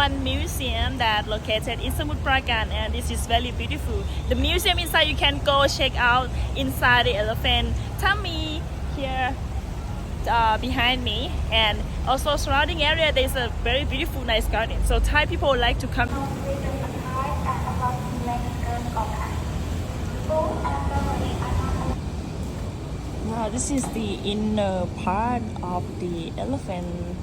Erawan Museum that located in Samut Prakan, and this is very beautiful. The museum inside, you can go check out inside the elephant tummy here behind me, and also surrounding area there's a very beautiful nice garden. So Thai people like to come. Now this is the inner part of the elephant